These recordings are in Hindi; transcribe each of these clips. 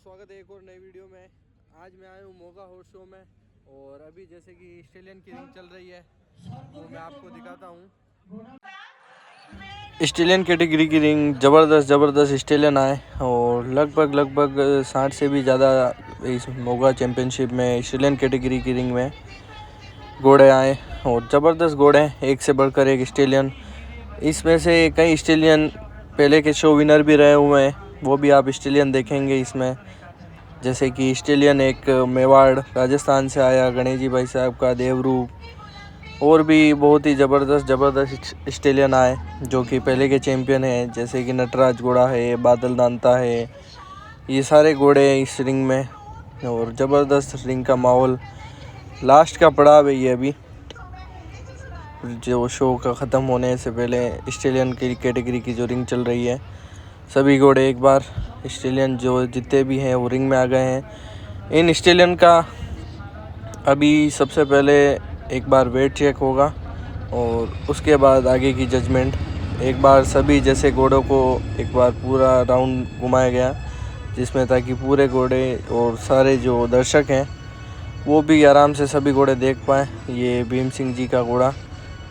स्वागत है एक और नई वीडियो में। आज मैं आया हूँ मोगा हॉर्स शो में और अभी जैसे कि स्टेलियन की रिंग चल रही है वो मैं आपको दिखाता हूँ। स्टेलियन कैटेगरी की रिंग ज़बरदस्त स्टेलियन आए और लगभग 60 से भी ज़्यादा इस मोगा चैम्पियनशिप में स्टेलियन कैटेगरी की रिंग में घोड़े आए और ज़बरदस्त घोड़े हैं, एक से बढ़कर एक स्टेलियन। इसमें से कई स्टेलियन पहले के शो विनर भी रहे हुए हैं, वो भी आप स्टेलियन देखेंगे इसमें। जैसे कि स्टेलियन एक मेवाड़ राजस्थान से आया गणेश जी भाई साहब का देवरूप, और भी बहुत ही ज़बरदस्त स्टेलियन आए जो कि पहले के चैम्पियन हैं। जैसे कि नटराज घोड़ा है, बादल दांता है, ये सारे घोड़े हैं इस रिंग में। और ज़बरदस्त रिंग का माहौल, लास्ट का पड़ाव है ये अभी जो शो का ख़त्म होने से पहले स्टेलियन की कैटेगरी की जो रिंग चल रही है। सभी घोड़े एक बार स्टेलियन जो जितने भी हैं वो रिंग में आ गए हैं। इन स्टेलियन का अभी सबसे पहले एक बार वेट चेक होगा और उसके बाद आगे की जजमेंट। एक बार सभी जैसे घोड़ों को एक बार पूरा राउंड घुमाया गया जिसमें ताकि पूरे घोड़े और सारे जो दर्शक हैं वो भी आराम से सभी घोड़े देख पाएँ। ये भीम सिंह जी का घोड़ा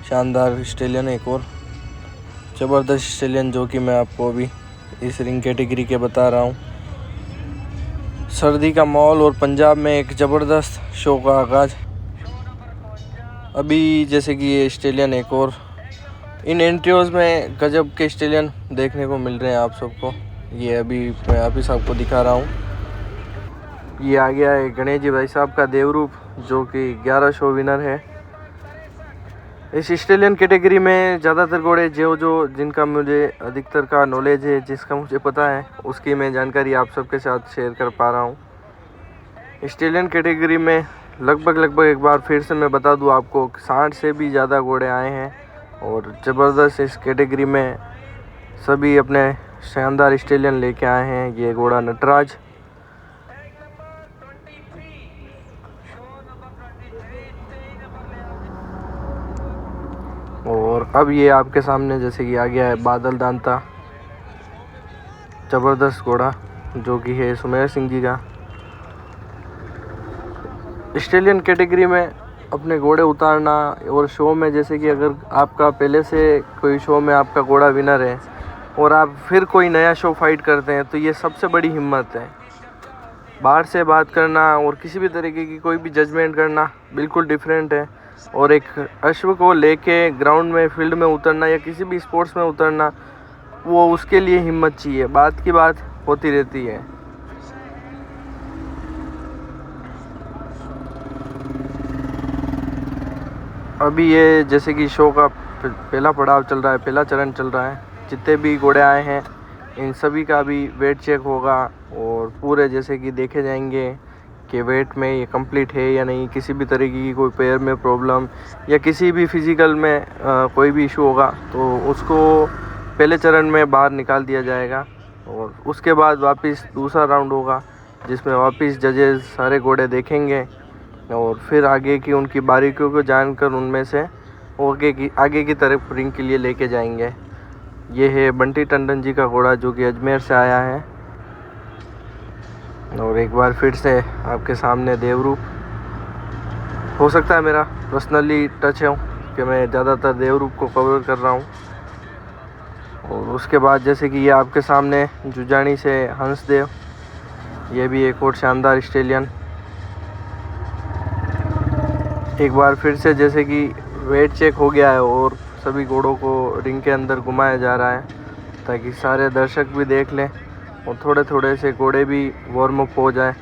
शानदार स्टेलियन, एक और ज़बरदस्त स्टेलियन जो कि मैं आपको अभी इस रिंग कैटेगरी के बता रहा हूँ। सर्दी का माहौल और पंजाब में एक ज़बरदस्त शो का आगाज़। अभी जैसे कि ये स्टेलियन एक और इन एंट्रियोज़ में गजब के स्टेलियन देखने को मिल रहे हैं आप सबको। ये अभी मैं आप ही सबको दिखा रहा हूँ। ये आ गया है गणेश जी भाई साहब का देवरूप जो कि 11 शो विनर है। इस स्टेलियन कैटेगरी में ज़्यादातर घोड़े जो जिनका मुझे अधिकतर का नॉलेज है, जिसका मुझे पता है उसकी मैं जानकारी आप सबके साथ शेयर कर पा रहा हूँ। स्टेलियन कैटेगरी में लगभग एक बार फिर से मैं बता दूँ आपको 60 से भी ज़्यादा घोड़े आए हैं और ज़बरदस्त इस कैटेगरी में सभी अपने शानदार स्टेलियन लेके आए हैं। ये घोड़ा नटराज, और अब ये आपके सामने जैसे कि आ गया है बादल दांता, ज़बरदस्त घोड़ा जो कि है सुमेर सिंह जी का। स्टेलियन कैटेगरी में अपने घोड़े उतारना और शो में, जैसे कि अगर आपका पहले से कोई शो में आपका घोड़ा विनर है और आप फिर कोई नया शो फाइट करते हैं तो ये सबसे बड़ी हिम्मत है। बाहर से बात करना और किसी भी तरीके की कोई भी जजमेंट करना बिल्कुल डिफरेंट है, और एक अश्व को लेके ग्राउंड में फील्ड में उतरना या किसी भी स्पोर्ट्स में उतरना, वो उसके लिए हिम्मत चाहिए। बात की बात होती रहती है। अभी ये जैसे कि शो का पहला पड़ाव चल रहा है, पहला चरण चल रहा है। जितने भी घोड़े आए हैं इन सभी का भी वेट चेक होगा और पूरे जैसे कि देखे जाएंगे कि वेट में ये कंप्लीट है या नहीं, किसी भी तरीके की कोई पैर में प्रॉब्लम या किसी भी फिज़िकल में कोई भी इशू होगा तो उसको पहले चरण में बाहर निकाल दिया जाएगा। और उसके बाद वापस दूसरा राउंड होगा जिसमें वापस जजेस सारे घोड़े देखेंगे और फिर आगे की उनकी बारीकियों को जानकर उनमें से आगे की तरफ रिंग के लिए लेके जाएंगे। ये है बंटी टंडन जी का घोड़ा जो कि अजमेर से आया है। और एक बार फिर से आपके सामने देवरूप। हो सकता है मेरा पर्सनली टच है कि मैं ज़्यादातर देवरूप को कवर कर रहा हूँ। और उसके बाद जैसे कि ये आपके सामने जुजानी से हंसदेव, ये भी एक और शानदार स्टेलियन। एक बार फिर से जैसे कि वेट चेक हो गया है और सभी घोड़ों को रिंग के अंदर घुमाया जा रहा है ताकि सारे दर्शक भी देख लें और थोड़े से घोड़े भी वार्म अप हो जाए,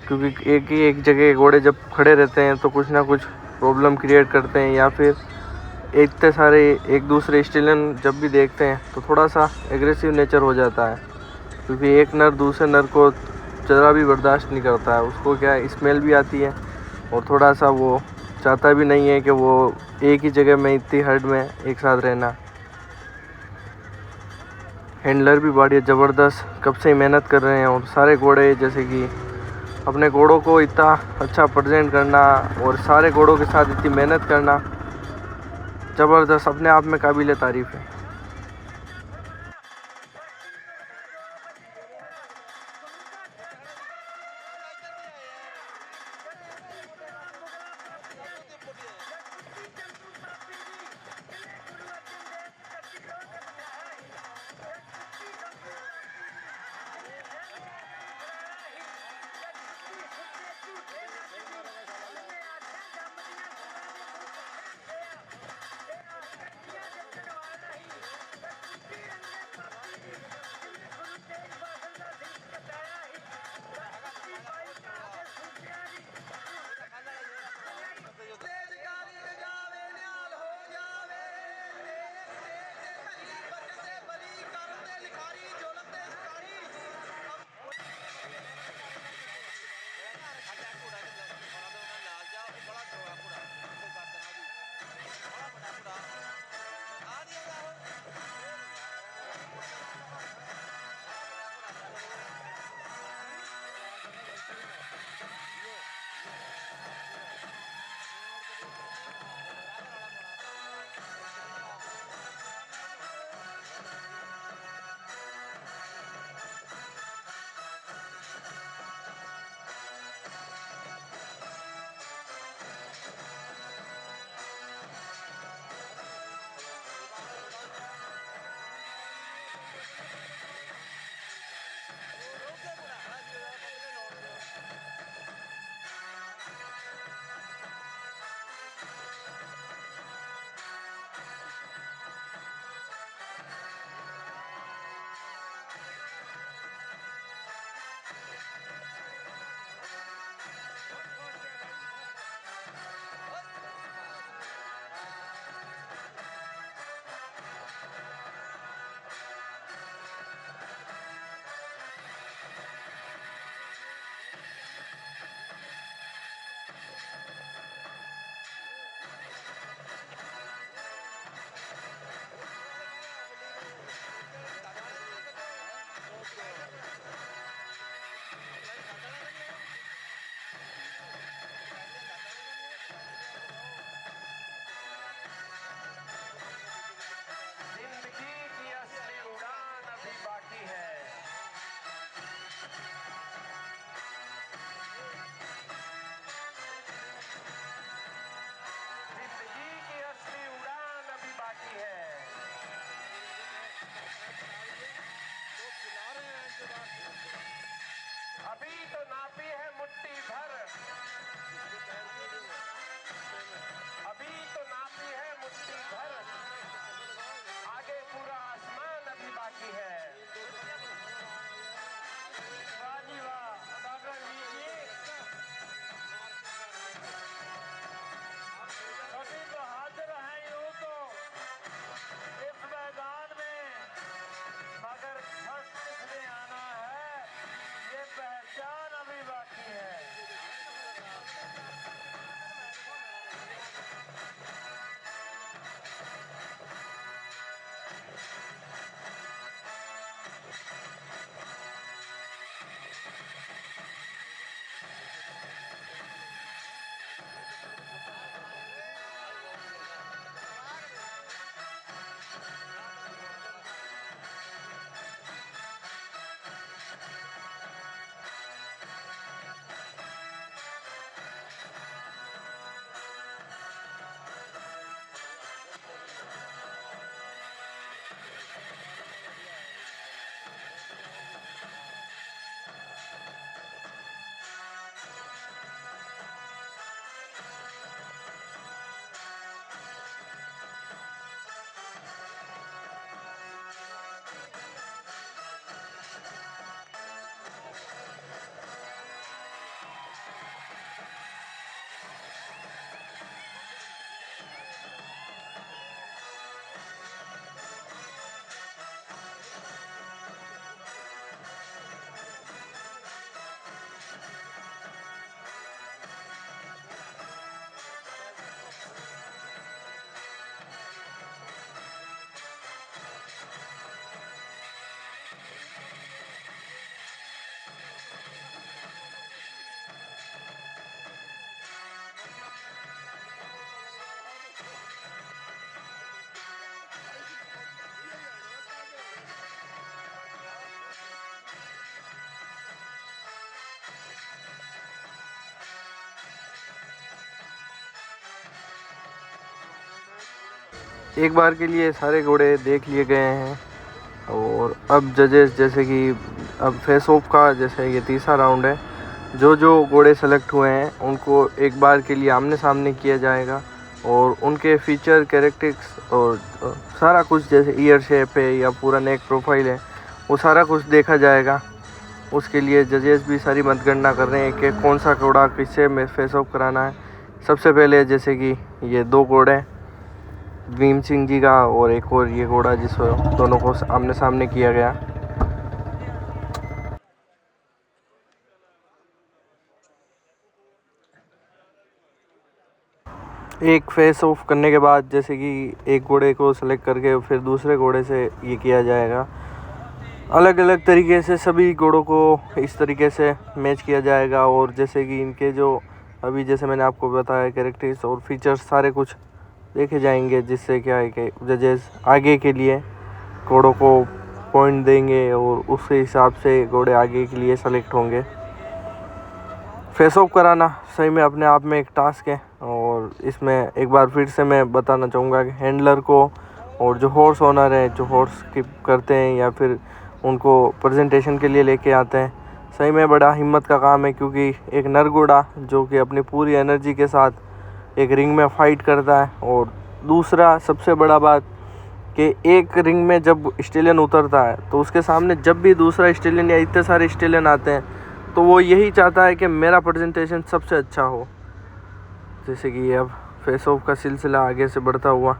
क्योंकि एक जगह घोड़े जब खड़े रहते हैं तो कुछ ना कुछ प्रॉब्लम क्रिएट करते हैं, या फिर इतने सारे एक दूसरे स्टेलियन जब भी देखते हैं तो थोड़ा सा एग्रेसिव नेचर हो जाता है, क्योंकि एक नर दूसरे नर को ज़रा भी बर्दाश्त नहीं करता है। उसको क्या स्मेल भी आती है और थोड़ा सा वो चाहता भी नहीं है कि वो एक ही जगह में इतनी हर्ड में एक साथ रहना। हैंडलर भी बड़ी ज़बरदस्त कब से मेहनत कर रहे हैं और सारे घोड़े जैसे कि अपने घोड़ों को इतना अच्छा प्रेजेंट करना और सारे घोड़ों के साथ इतनी मेहनत करना ज़बरदस्त अपने आप में काबिल तारीफ़ है। अभी तो नापी है मुट्ठी भर, अभी तो नापी है मुट्ठी भर, आगे पूरा आसमान अभी बाकी है। वाह जी वाह, डॉक्टर जी अभी तो हाजिर हैं यूं तो इस मैदान में, मगर फर्स्ट किसने आना है ये पहचान अभी बाकी है। एक बार के लिए सारे घोड़े देख लिए गए हैं और अब जजेस जैसे कि अब फेस ऑफ का जैसे ये तीसरा राउंड है, जो जो घोड़े सेलेक्ट हुए हैं उनको एक बार के लिए आमने सामने किया जाएगा और उनके फीचर कैरेक्टरिस्टिक्स और सारा कुछ जैसे ईयर शेप है या पूरा नेक प्रोफाइल है वो सारा कुछ देखा जाएगा। उसके लिए जजेस भी सारी मतगणना कर रहे हैं कि कौन सा घोड़ा किससे में फेस ऑफ कराना है। सबसे पहले जैसे कि ये दो घोड़े भीम सिंह जी का और एक और ये घोड़ा जिसको दोनों को आमने सामने किया गया। एक फेस ऑफ करने के बाद जैसे कि एक घोड़े को सेलेक्ट करके फिर दूसरे घोड़े से ये किया जाएगा। अलग अलग तरीके से सभी घोड़ों को इस तरीके से मैच किया जाएगा और जैसे कि इनके जो अभी जैसे मैंने आपको बताया कैरेक्टर्स और फीचर्स सारे कुछ देखे जाएंगे, जिससे क्या है कि जजेस आगे के लिए घोड़ों को पॉइंट देंगे और उस हिसाब से घोड़े आगे के लिए सेलेक्ट होंगे। फेस ऑफ कराना सही में अपने आप में एक टास्क है और इसमें एक बार फिर से मैं बताना चाहूँगा कि हैंडलर को और जो हॉर्स ओनर है, जो हॉर्स कीप करते हैं या फिर उनको प्रेजेंटेशन के लिए लेके आते हैं, सही में बड़ा हिम्मत का काम है, क्योंकि एक नर घोड़ा जो कि अपनी पूरी एनर्जी के साथ एक रिंग में फाइट करता है। और दूसरा सबसे बड़ा बात कि एक रिंग में जब स्टेलियन उतरता है तो उसके सामने जब भी दूसरा स्टेलियन या इतने सारे स्टेलियन आते हैं तो वो यही चाहता है कि मेरा प्रेजेंटेशन सबसे अच्छा हो। जैसे कि अब फेस ऑफ का सिलसिला आगे से बढ़ता हुआ,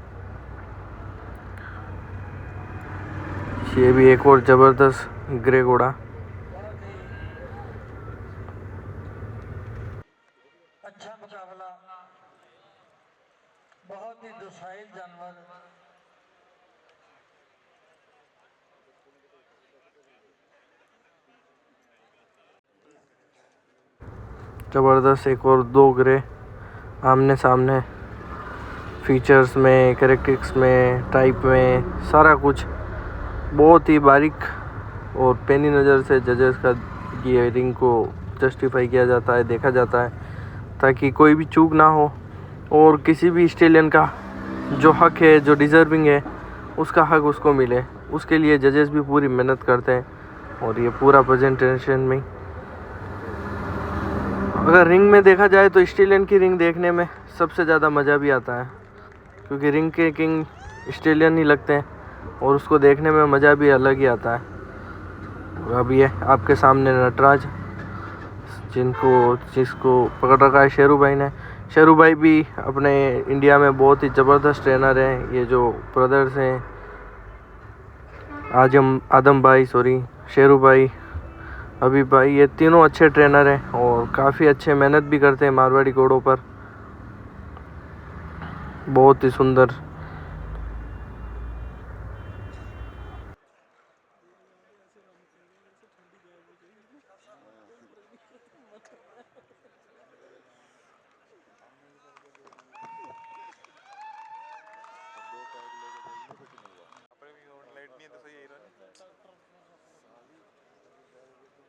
ये भी एक और ज़बरदस्त ग्रे घोड़ा। अच्छा मुकाबला, बहुत ही दुसाइल जानवर। ज़बरदस्त एक और दो ग्रे आमने सामने, फीचर्स में, कैरेक्टरिस्टिक्स में, टाइप में, सारा कुछ बहुत ही बारीक और पैनी नज़र से जजेस का ये रिंग को जस्टिफाई किया जाता है, देखा जाता है, ताकि कोई भी चूक ना हो और किसी भी स्टेलियन का जो हक है, जो डिज़र्विंग है, उसका हक उसको मिले। उसके लिए जजेस भी पूरी मेहनत करते हैं। और ये पूरा प्रेजेंटेशन में, अगर रिंग में देखा जाए तो स्टेलियन की रिंग देखने में सबसे ज़्यादा मज़ा भी आता है, क्योंकि रिंग के किंग स्टेलियन ही लगते हैं और उसको देखने में मज़ा भी अलग ही आता है। और अब ये आपके सामने नटराज, जिसको पकड़ रखा है शेरू भाई ने। शेरू भाई भी अपने इंडिया में बहुत ही ज़बरदस्त ट्रेनर हैं। ये जो ब्रदर्स हैं, आदम भाई, शेरू भाई, अभी भाई, ये तीनों अच्छे ट्रेनर हैं और काफ़ी अच्छे मेहनत भी करते हैं मारवाड़ी घोड़ों पर। बहुत ही सुंदर।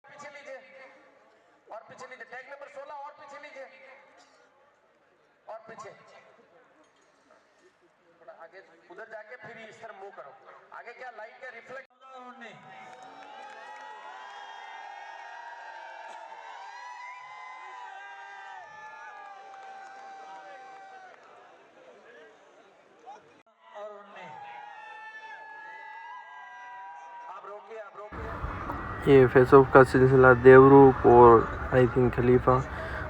पीछे लीजिए और पीछे लीजिए, टैग नंबर 16 और पीछे लीजिए और पीछे थोड़ा आगे, उधर जाके फिर इस तरह मूव करो। आगे क्या लाइट का रिफ्लेक्ट और 19। आप रोकिए। ये फेस ऑफ का सिलसिला देवरूप और आई थिंक खलीफा,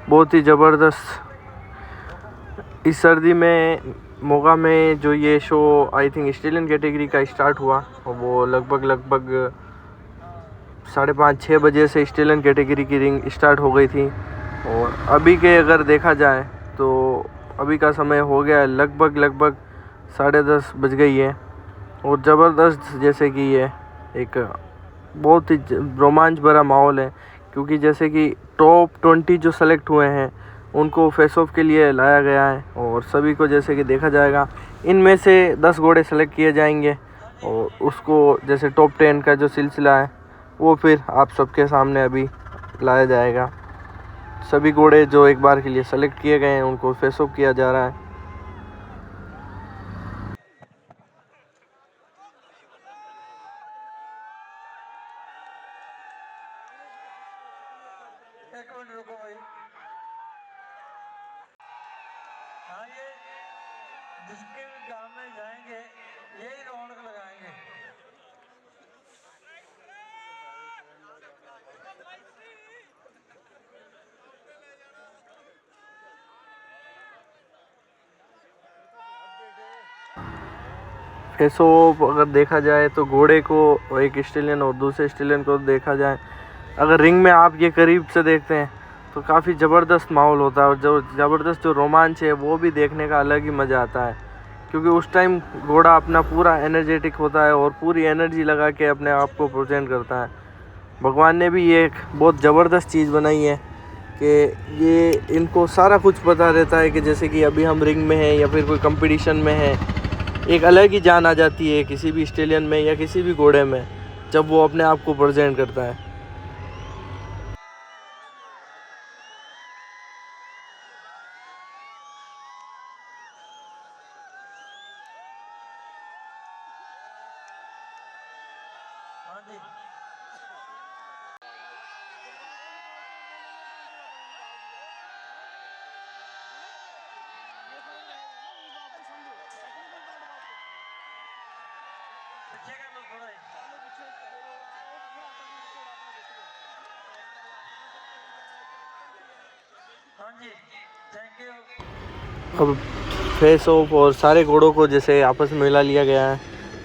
बहुत ही ज़बरदस्त। इस सर्दी में मोगा में जो ये show I think stallion category का स्टार्ट हुआ, और वो लगभग 5:30-6 बजे से स्टेलियन कैटेगरी की रिंग स्टार्ट हो गई थी। और अभी के अगर देखा जाए तो अभी का समय हो गया है लगभग 10:30 बज गई है। और ज़बरदस्त, जैसे कि ये एक बहुत ही रोमांच भरा माहौल है, क्योंकि जैसे कि टॉप 20 जो सेलेक्ट हुए हैं उनको फेस ऑफ के लिए लाया गया है। और सभी को जैसे कि देखा जाएगा, इनमें से 10 घोड़े सेलेक्ट किए जाएंगे और उसको जैसे टॉप 10 का जो सिलसिला है वो फिर आप सबके सामने अभी लाया जाएगा। सभी घोड़े जो एक बार के लिए सेलेक्ट किए गए हैं उनको फेस ऑफ किया जा रहा है। एक मिनट रुको भाई। हाँ, ये जिसके भी गांव में जाएंगे यही रौनक लगाएंगे। फेस ऑफ अगर देखा जाए तो घोड़े को एक स्टेलियन और दूसरे स्टेलियन को देखा जाए, अगर रिंग में आप ये करीब से देखते हैं तो काफ़ी ज़बरदस्त माहौल होता है। और जो ज़बरदस्त जो रोमांच है वो भी देखने का अलग ही मज़ा आता है, क्योंकि उस टाइम घोड़ा अपना पूरा एनर्जेटिक होता है और पूरी एनर्जी लगा के अपने आप को प्रेजेंट करता है। भगवान ने भी ये एक बहुत ज़बरदस्त चीज़ बनाई है कि ये इनको सारा कुछ पता रहता है कि जैसे कि अभी हम रिंग में हैं या फिर कोई कंपटीशन में है, एक अलग ही जान आ जाती है किसी भी स्टेलियन में या किसी भी घोड़े में जब वो अपने आप को प्रेजेंट करता है। हाँ जी, पीछे कर लो थोड़ा ही। हाँ जी, थैंक यू। अब फेस ऑफ और सारे घोड़ों को जैसे आपस में मिला लिया गया है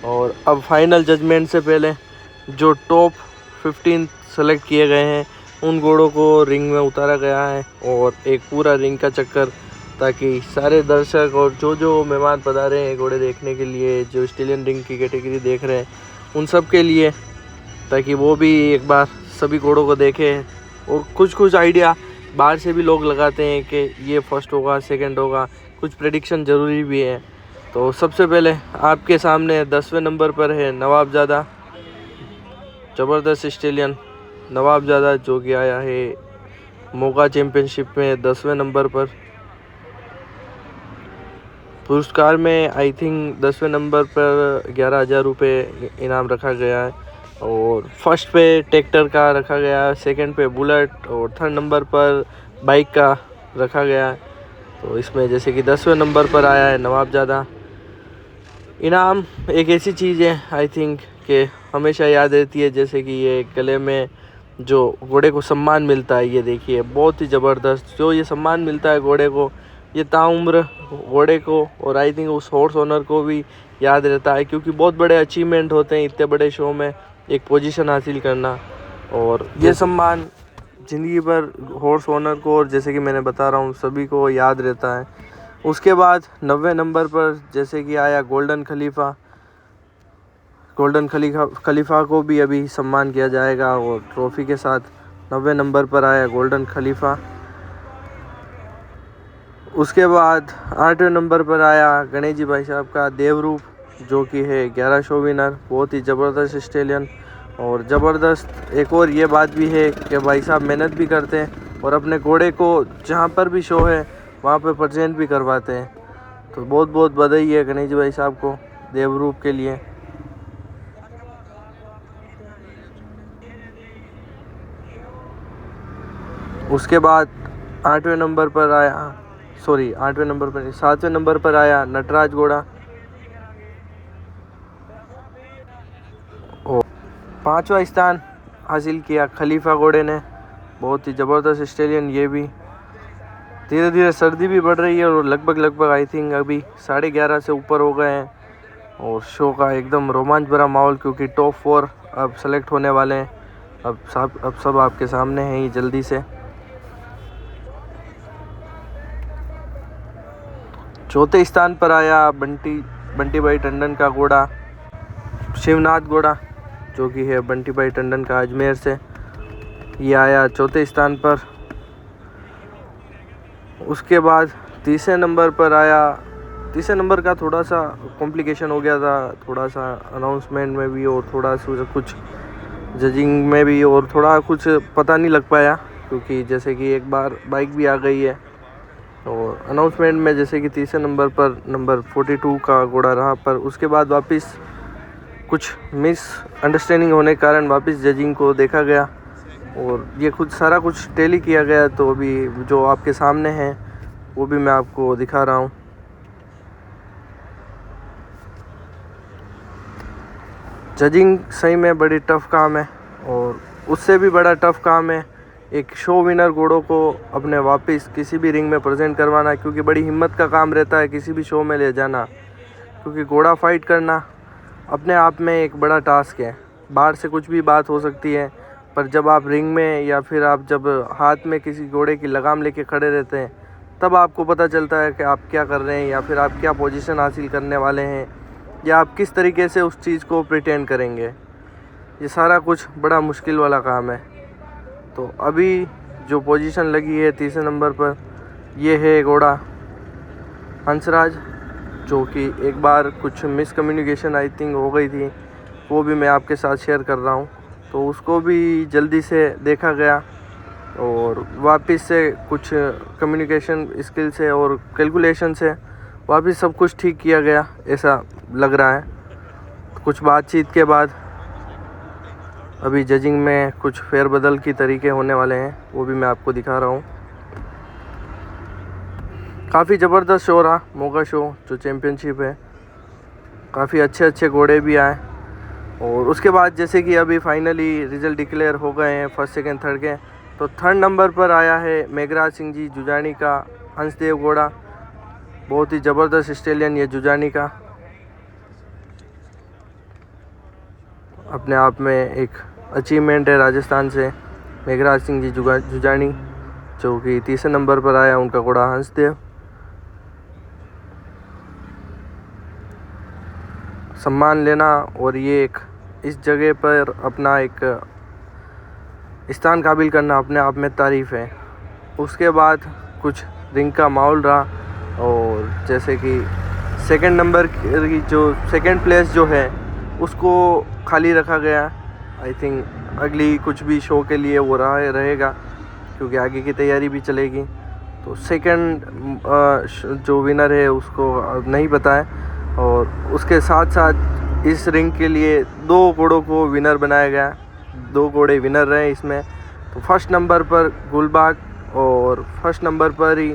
और अब फाइनल जजमेंट से पहले जो टॉप 15 सेलेक्ट किए गए हैं उन घोड़ों को रिंग में उतारा गया है और एक पूरा रिंग का चक्कर, ताकि सारे दर्शक और जो मेहमान पधारे हैं घोड़े देखने के लिए, जो स्टेलियन रिंग की कैटेगरी देख रहे हैं उन सब के लिए, ताकि वो भी एक बार सभी घोड़ों को देखें। और कुछ आइडिया बाहर से भी लोग लगाते हैं कि ये फर्स्ट होगा, सेकंड होगा, कुछ प्रेडिक्शन ज़रूरी भी है। तो सबसे पहले आपके सामने 10वें नंबर पर है नवाबजादा, ज़बरदस्त स्टेलियन नवाबजादा, जो कि आया है मोगा चैम्पियनशिप में 10वें नंबर पर। पुरस्कार में आई थिंक 10वें नंबर पर 11,000 रुपये इनाम रखा गया है और फर्स्ट पे ट्रैक्टर का रखा गया है, सेकंड पे बुलेट और थर्ड नंबर पर बाइक का रखा गया है। तो इसमें जैसे कि 10वें नंबर पर आया है नवाबजादा। इनाम एक ऐसी चीज़ है आई थिंक कि हमेशा याद रहती है, जैसे कि ये गले में जो घोड़े को सम्मान मिलता है, ये देखिए बहुत ही ज़बरदस्त जो ये सम्मान मिलता है घोड़े को, ये ताउम्र घोड़े को और आई थिंक उस हॉर्स ओनर को भी याद रहता है, क्योंकि बहुत बड़े अचीवमेंट होते हैं इतने बड़े शो में एक पोजीशन हासिल करना। और ये सम्मान ज़िंदगी भर हॉर्स ओनर को और जैसे कि मैंने बता रहा हूँ सभी को याद रहता है। उसके बाद 90वें नंबर पर जैसे कि आया गोल्डन खलीफा। गोल्डन खलीफा को भी अभी सम्मान किया जाएगा और ट्रॉफी के साथ। 90वें नंबर पर आया गोल्डन खलीफा। उसके बाद 8वें नंबर पर आया गणेश जी भाई साहब का देवरूप, जो कि है 11 शो विनर, बहुत ही ज़बरदस्त स्टेलियन और ज़बरदस्त। एक और ये बात भी है कि भाई साहब मेहनत भी करते हैं और अपने घोड़े को जहाँ पर भी शो है वहाँ पे प्रेजेंट भी करवाते हैं। तो बहुत बहुत बधाई है गणेश जी भाई साहब को देवरूप के लिए। उसके बाद 8वें नंबर पर आया, 7वें नंबर पर आया नटराज घोड़ा और 5वां स्थान हासिल किया खलीफा घोड़े ने, बहुत ही ज़बरदस्त स्टेलियन। ये भी धीरे धीरे सर्दी भी बढ़ रही है और लगभग आई थिंक अभी 11:30 से ऊपर हो गए हैं और शो का एकदम रोमांच भरा माहौल, क्योंकि टॉप 4 अब सेलेक्ट होने वाले हैं। अब सब आपके सामने हैं ही जल्दी से। चौथे स्थान पर आया बंटी भाई टंडन का घोड़ा शिवनाथ घोड़ा, जो कि है बंटी भाई टंडन का अजमेर से। ये आया चौथे स्थान पर। उसके बाद तीसरे नंबर पर आया, तीसरे नंबर का थोड़ा सा कॉम्प्लिकेशन हो गया था, थोड़ा सा अनाउंसमेंट में भी और थोड़ा सा कुछ जजिंग में भी और थोड़ा कुछ पता नहीं लग पाया, क्योंकि जैसे कि एक बार बाइक भी आ गई है और अनाउंसमेंट में जैसे कि तीसरे नंबर पर नंबर 42 का घोड़ा रहा। पर उसके बाद वापस कुछ मिस अंडरस्टैंडिंग होने के कारण वापस जजिंग को देखा गया और ये सारा कुछ टैली किया गया। तो अभी जो आपके सामने है वो भी मैं आपको दिखा रहा हूँ। जजिंग सही में बड़ी टफ़ काम है और उससे भी बड़ा टफ़ काम है एक शो विनर घोड़ों को अपने वापस किसी भी रिंग में प्रेजेंट करवाना, क्योंकि बड़ी हिम्मत का काम रहता है किसी भी शो में ले जाना, क्योंकि घोड़ा फाइट करना अपने आप में एक बड़ा टास्क है। बाहर से कुछ भी बात हो सकती है, पर जब आप रिंग में या फिर आप जब हाथ में किसी घोड़े की लगाम लेके खड़े रहते हैं तब आपको पता चलता है कि आप क्या कर रहे हैं या फिर आप क्या पोजीशन हासिल करने वाले हैं या आप किस तरीके से उस चीज़ को प्रिटेंड करेंगे। ये सारा कुछ बड़ा मुश्किल वाला काम है। तो अभी जो पोजीशन लगी है तीसरे नंबर पर, ये है घोड़ा हंसराज, जो कि एक बार कुछ मिसकम्युनिकेशन आई थिंक हो गई थी, वो भी मैं आपके साथ शेयर कर रहा हूँ। तो उसको भी जल्दी से देखा गया और वापस से कुछ कम्युनिकेशन स्किल से और कैलकुलेशन से वापस सब कुछ ठीक किया गया, ऐसा लग रहा है। कुछ बातचीत के बाद अभी जजिंग में कुछ फेरबदल की तरीके होने वाले हैं, वो भी मैं आपको दिखा रहा हूँ। काफ़ी ज़बरदस्त शो रहा मोगा शो, जो चैम्पियनशिप है। काफ़ी अच्छे घोड़े भी आए और उसके बाद जैसे कि अभी फाइनली रिज़ल्ट डिक्लेयर हो गए हैं फर्स्ट सेकंड थर्ड के, तो थर्ड नंबर पर आया है मेघराज सिंह जी जुजानी का हंसदेव घोड़ा। बहुत ही ज़बरदस्त स्टेलियन ये जुजानी का, अपने आप में एक अचीवमेंट है राजस्थान से। मेघराज सिंह जी जुजानी जो कि तीसरे नंबर पर आया, उनका घोड़ा हंसदेव। सम्मान लेना और ये एक इस जगह पर अपना एक स्थान काबिल करना अपने आप में तारीफ़ है। उसके बाद कुछ रिंग का माहौल रहा, और जैसे कि सेकंड नंबर की जो सेकंड प्लेस जो है उसको खाली रखा गया। आई थिंक अगली कुछ भी शो के लिए वो रहेगा, क्योंकि आगे की तैयारी भी चलेगी। तो सेकंड जो विनर है उसको नहीं पता है। और उसके साथ साथ इस रिंग के लिए 2 घोड़ों को विनर बनाया गया, 2 घोड़े विनर रहे इसमें। तो फर्स्ट नंबर पर गुलबाग और फर्स्ट नंबर पर ही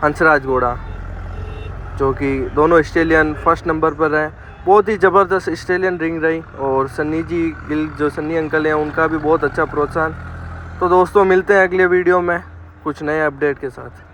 हंसराज घोड़ा, जो कि दोनों ऑस्ट्रेलियन फर्स्ट नंबर पर रहे। बहुत ही ज़बरदस्त ऑस्ट्रेलियन रिंग रही, और सन्नी जी गिल जो सन्नी अंकल हैं उनका भी बहुत अच्छा प्रोत्साहन। तो दोस्तों मिलते हैं अगले वीडियो में कुछ नए अपडेट के साथ।